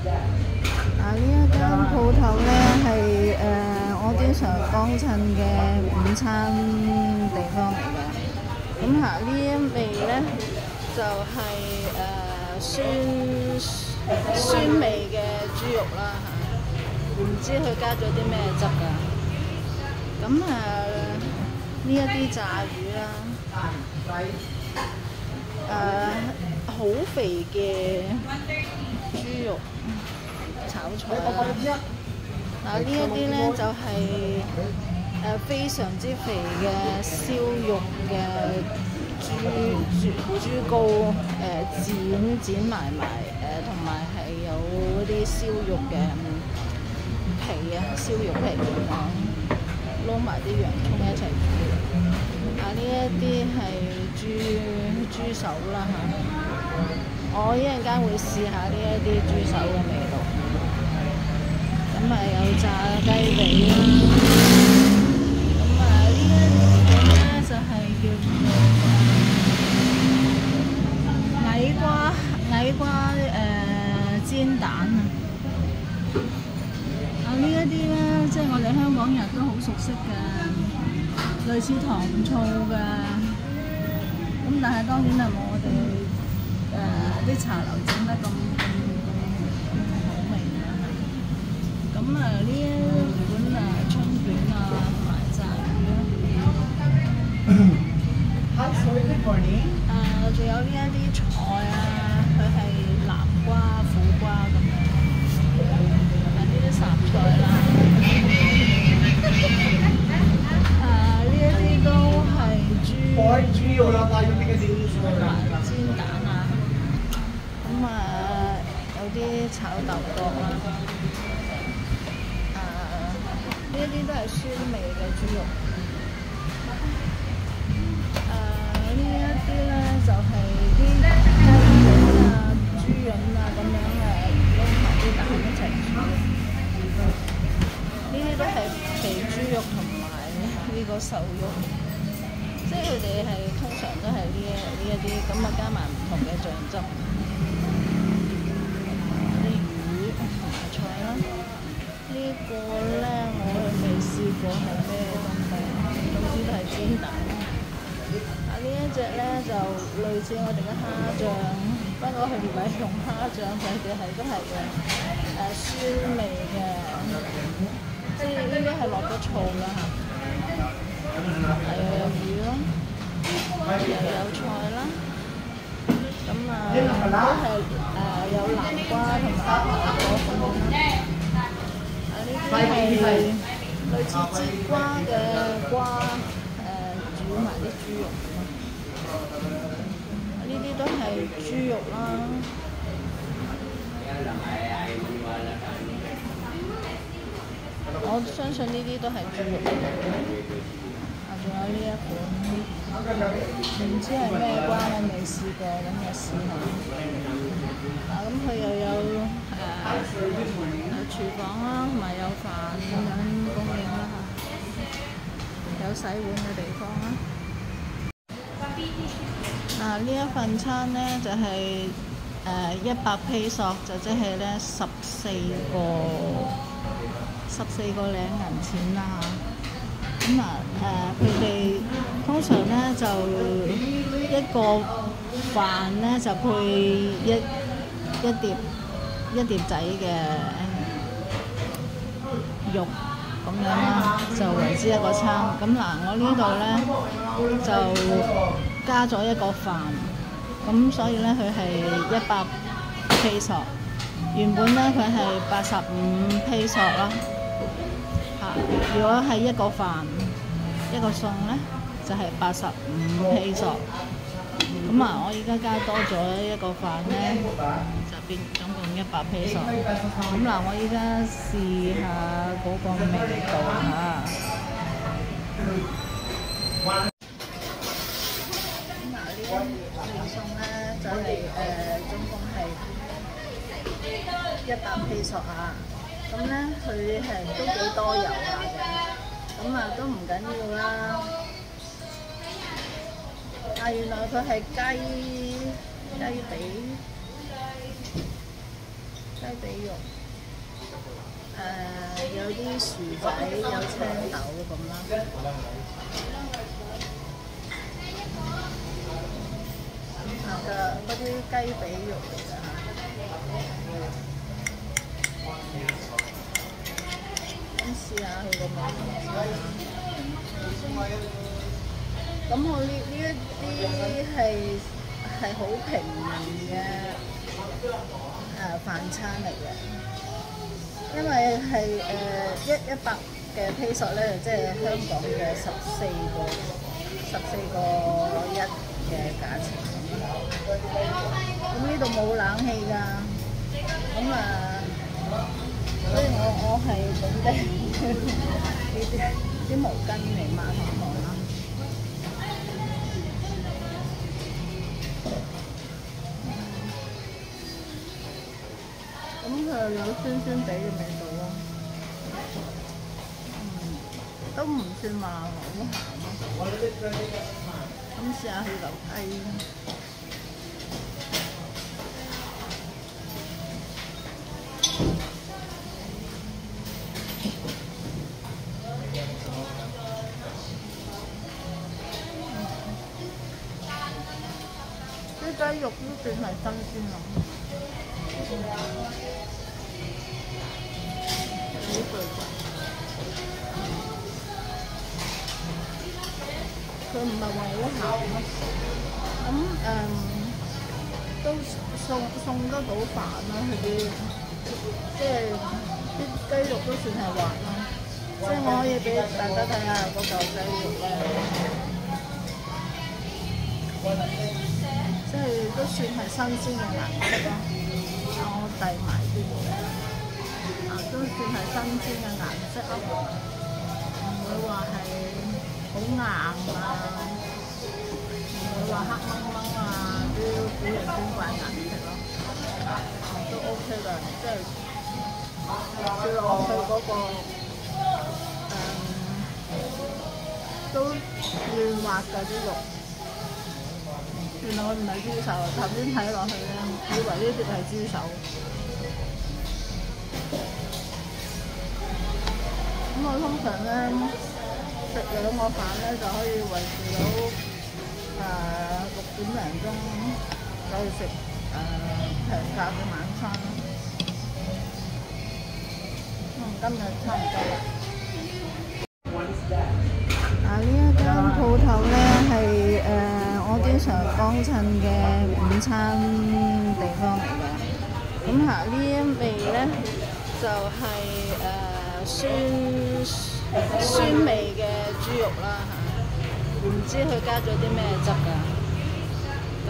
呢一間鋪頭呢係我經常幫襯嘅午餐地方嚟嘅。咁呢一味呢就係、酸味嘅豬肉啦嚇，唔知佢加咗啲咩汁㗎。咁呢一啲炸魚啦，好肥嘅豬肉炒菜啦。呢一啲呢就係、非常之肥嘅燒肉嘅豬膏，剪埋同埋係有嗰啲燒肉嘅皮啊，燒肉皮咁樣撈埋啲洋葱一齊煮。呢一啲係豬手啦嚇，我一陣間會試下呢一啲豬手嘅味道。咁有炸雞髀啦。呢一啲咧就係叫做矮瓜煎蛋啊！呢一啲咧，即係我哋香港人都好熟悉嘅，類似糖醋嘅。咁但係當然係冇我哋啲茶樓整得咁好味啦。咁呢一款春卷啊，同埋炸魚仲有呢一啲菜啊，佢係南瓜、苦瓜咁樣，呢啲雜菜啦。呢一啲都係豬肉同埋煎蛋啊。有啲炒豆角啦。呢一啲都係酸味嘅豬肉。呢一啲咧就係啲雞潤啊、豬潤啊咁樣撈埋啲蛋一齊煮。呢啲都係肥豬肉同埋呢個瘦肉，即係佢哋係通常都係呢一啲咁加埋唔同嘅醬汁。啲魚同埋菜啦。呢個咧我未試過係咩東西，總之都係煎蛋。呢一隻咧就類似我哋嘅蝦醬，不過佢唔係用蝦醬，佢哋都係嘅酸味嘅，即係應該係落咗醋啦嚇。又有魚咯，又有菜啦。咁都係有南瓜同埋蘋果咁樣。呢啲係類似節瓜嘅瓜，煮埋啲豬肉。呢啲都係豬肉啦。我相信呢啲都係豬肉。仲有呢一款，唔知係咩瓜，我未試過，咁就試下。咁佢又有廚房啦，同埋有飯咁樣供應啦嚇，有洗碗嘅地方啦。呢一份餐呢就係100 peso，就即係咧14個零銀錢啦嚇。佢哋通常咧就一個飯咧就配一碟仔嘅肉咁樣啦，就為之一個餐。咁我呢度咧就加咗一個飯，咁所以咧佢係100 peso。原本咧佢係85 peso 啦。如果係一個飯一個餸咧，就係85 peso。咁我而家加多咗一個飯咧，就變總共100 peso。咁我而家試下嗰個味道嚇。呢一餸咧就係總共係100 peso啊。咁咧佢係都幾多油下嘅，咁都唔緊要啦。原來佢係雞髀，雞髀肉，有啲薯仔，有青豆咁啦。嗰啲雞髀肉嚟㗎嚇。咁試下佢個味。咁我呢一啲係好平民嘅飯餐嚟嘅，因為係100嘅披索咧，即係香港嘅14個1嘅價錢。咁呢度冇冷氣㗎，咁所以我係準備啲毛巾嚟抹下汗啦。咁佢又有酸酸地嘅味道咯，都唔算話好鹹咯。咁試下佢嚿雞。啲雞肉都算係新鮮咯。佢唔係話好鹹咯，咁都送得到飯啦，佢啲即係啲雞肉都算係滑啦，即係我可以俾大家睇下嗰嚿雞肉咧，即係都算係新鮮嘅顏色咯。我遞埋啲嘢，都算係新鮮嘅顏色咯，唔會話係好硬啊，唔會話黑掹掹啊，啲古靈精怪顏色咯，都 OK 㗎，即係照落去嗰個都嫩滑㗎啲肉。原來我唔係豬手，頭先睇落去咧，以為呢碟係豬手。咁我通常咧食2個飯咧就可以維持到6點零鐘就去食平價嘅晚餐。今日差唔多啦。呢一間鋪頭咧係我經常幫襯嘅午餐地方嚟嘅。咁呢一味咧就係酸味嘅豬肉啦嚇，唔知佢加咗啲咩汁㗎。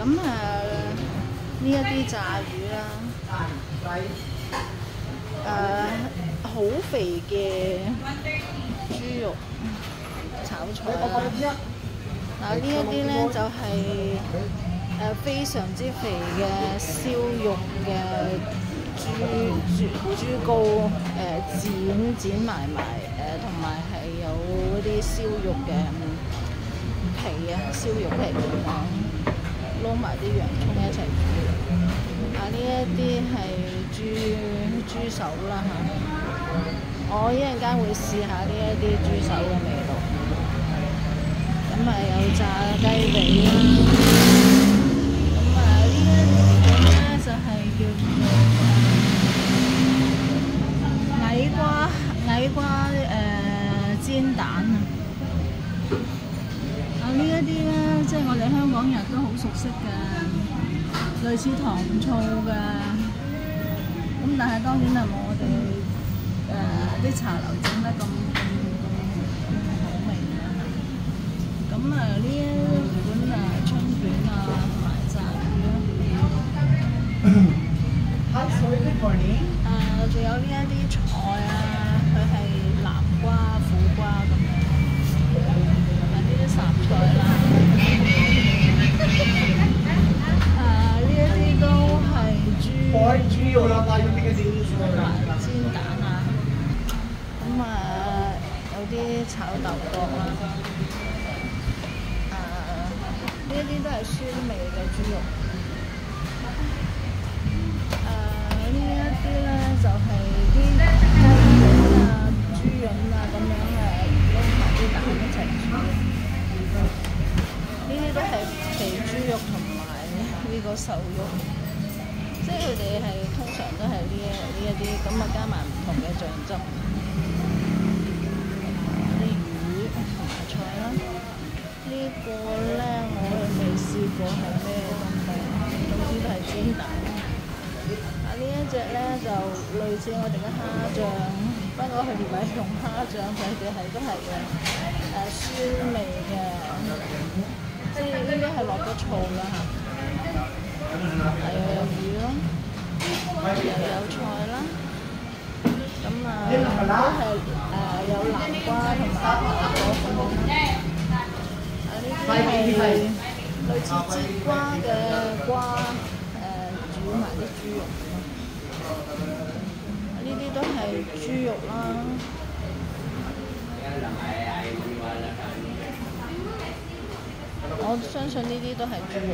咁呢一啲炸魚啦，好肥嘅豬肉炒菜啦。呢一啲咧就係非常之肥嘅燒肉嘅豬膏，剪埋同埋係有嗰啲燒肉嘅皮啊，燒肉皮咁樣撈埋啲洋葱一齊煮。呢一啲係豬手啦嚇，我一陣間會試下呢一啲豬手嘅味道。咁有炸雞髀啦，咁呢一個咧就係叫做矮瓜煎蛋啊！呢一啲咧，即係我哋香港人都好熟悉嘅，類似糖醋嘅。咁但係當然係冇我哋啲茶樓整得咁好味啦。咁呢一款春卷同埋炸魚仲有呢一啲菜佢係南瓜、苦瓜咁樣，同埋呢啲雜菜啦。呢一啲都係豬肉同埋煎蛋咁有啲炒豆角啦。呢一啲都係酸味嘅豬肉。呢一啲咧就係啲雞膶啊、豬膶啊咁樣撈埋啲蛋一齊煮。呢啲都係肥豬肉同埋呢個瘦肉，即係佢哋係通常都係呢一啲咁啊，加埋唔同嘅醬汁，啲魚同埋菜啦。呢個咧我未試過係咩東西，總之都係煎蛋。呢一隻咧就類似我哋嘅蝦醬，不過佢唔係用蝦醬，佢哋係都係酸味嘅，即係應該係落咗醋啦嚇。又有魚啦，又有菜啦，咁都係有南瓜同埋蘋果咁樣啦。呢啲係類似節瓜嘅瓜，煮埋啲豬肉。呢啲都係豬肉啦。我相信呢啲都係豬肉。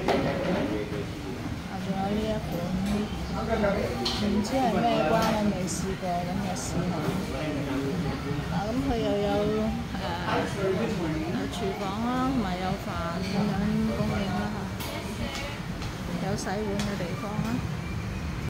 仲有呢一款，唔知係咩瓜，我未試過，咁就試下。咁佢又有廚房啦，同埋有飯咁樣供應啦嚇，有洗碗嘅地方啦。